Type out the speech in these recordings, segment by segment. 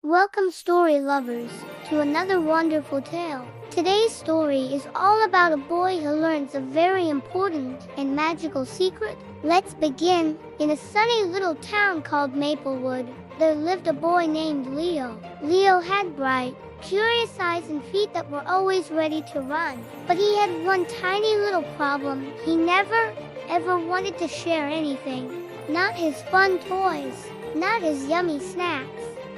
Welcome, story lovers, to another wonderful tale. Today's story is all about a boy who learns a very important and magical secret. Let's begin. In a sunny little town called Maplewood, there lived a boy named Leo. Leo had bright, curious eyes and feet that were always ready to run. But he had one tiny little problem. He never, ever wanted to share anything. Not his fun toys, not his yummy snacks,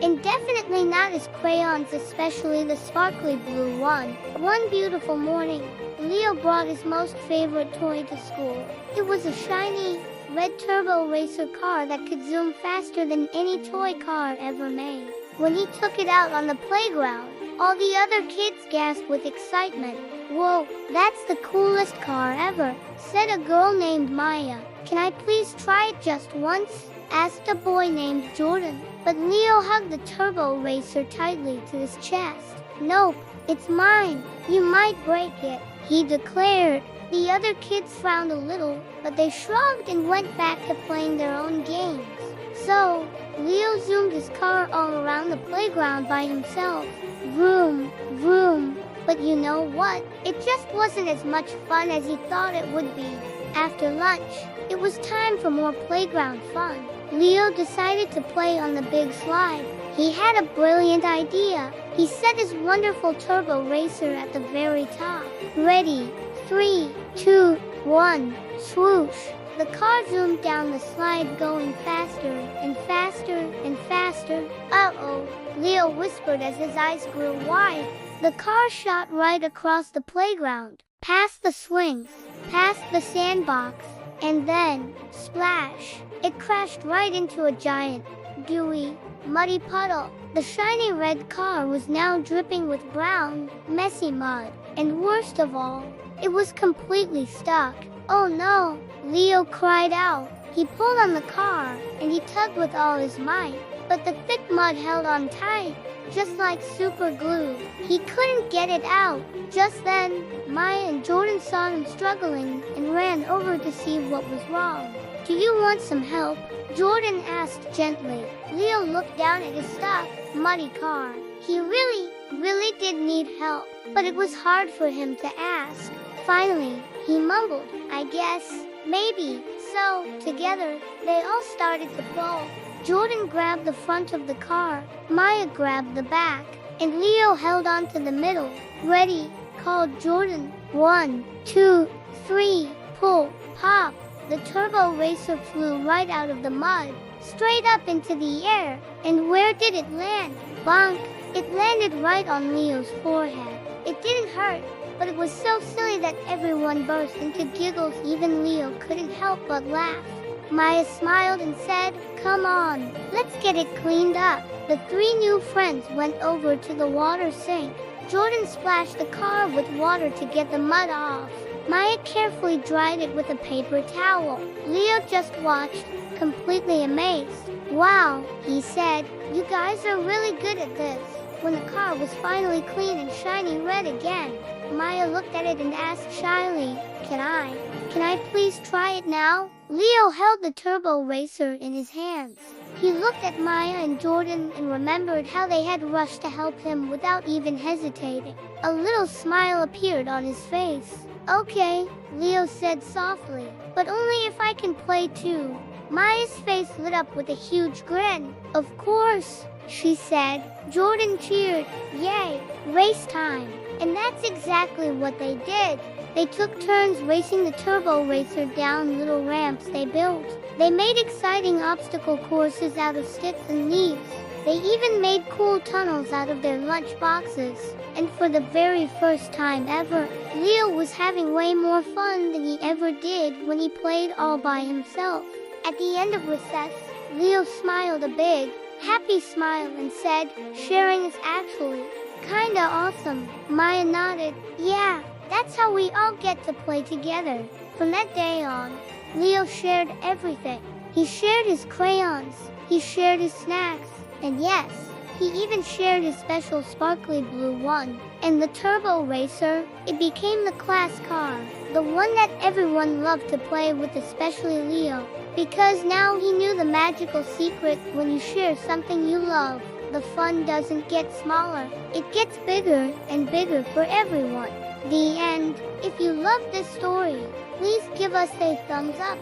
and definitely not his crayons, especially the sparkly blue one. One beautiful morning, Leo brought his most favorite toy to school. It was a shiny, red turbo racer car that could zoom faster than any toy car ever made. When he took it out on the playground, all the other kids gasped with excitement. "Whoa, that's the coolest car ever," said a girl named Maya. "Can I please try it just once?" asked a boy named Jordan. But Leo hugged the turbo racer tightly to his chest. "Nope, it's mine. You might break it," he declared. The other kids frowned a little, but they shrugged and went back to playing their own games. So, Leo zoomed his car all around the playground by himself. Vroom, vroom. But you know what? It just wasn't as much fun as he thought it would be. After lunch, it was time for more playground fun. Leo decided to play on the big slide. He had a brilliant idea. He set his wonderful turbo racer at the very top. Ready, 3, 2, 1, swoosh. The car zoomed down the slide, going faster and faster and faster. "Uh-oh," Leo whispered as his eyes grew wide. The car shot right across the playground, past the swings, past the sandbox, and then, splash, it crashed right into a giant, gooey, muddy puddle. The shiny red car was now dripping with brown, messy mud. And worst of all, it was completely stuck. "Oh no," Leo cried out. He pulled on the car, and he tugged with all his might. But the thick mud held on tight, just like super glue. He couldn't get it out. Just then, Maya and Jordan saw him struggling and ran over to see what was wrong. "Do you want some help?" Jordan asked gently. Leo looked down at his stuck, muddy car. He really did need help, but it was hard for him to ask. Finally, he mumbled, "I guess, maybe." So, together, they all started to pull. Jordan grabbed the front of the car, Maya grabbed the back, and Leo held on to the middle. "Ready," called Jordan. 1, 2, 3, pull, pop. The turbo racer flew right out of the mud, straight up into the air. And where did it land? Bonk! It landed right on Leo's forehead. It didn't hurt, but it was so silly that everyone burst into giggles. Even Leo couldn't help but laugh. Maya smiled and said, "Come on, let's get it cleaned up." The three new friends went over to the water sink. Jordan splashed the car with water to get the mud off. Maya carefully dried it with a paper towel. Leo just watched, completely amazed. "Wow," he said, "you guys are really good at this." When the car was finally clean and shiny red again, Maya looked at it and asked shyly, Can I please try it now?" Leo held the turbo racer in his hands. He looked at Maya and Jordan and remembered how they had rushed to help him without even hesitating. A little smile appeared on his face. "Okay," Leo said softly, "but only if I can play too." Maya's face lit up with a huge grin. "Of course," she said. Jordan cheered. "Yay, race time." And that's exactly what they did. They took turns racing the turbo racer down little ramps they built. They made exciting obstacle courses out of sticks and leaves. They even made cool tunnels out of their lunch boxes. And for the very first time ever, Leo was having way more fun than he ever did when he played all by himself. At the end of recess, Leo smiled a big, happy smile and said, "Sharing is actually kinda awesome." Maya nodded. "Yeah, that's how we all get to play together." From that day on, Leo shared everything. He shared his crayons, he shared his snacks, and yes, he even shared his special sparkly blue one. And the turbo racer, it became the class car, the one that everyone loved to play with, especially Leo, because now he knew the magical secret: when you share something you love, the fun doesn't get smaller, it gets bigger and bigger for everyone. The end. If you love this story, please give us a thumbs up,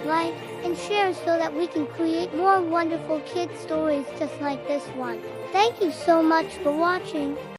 like, and share so that we can create more wonderful kid stories just like this one. Thank you so much for watching.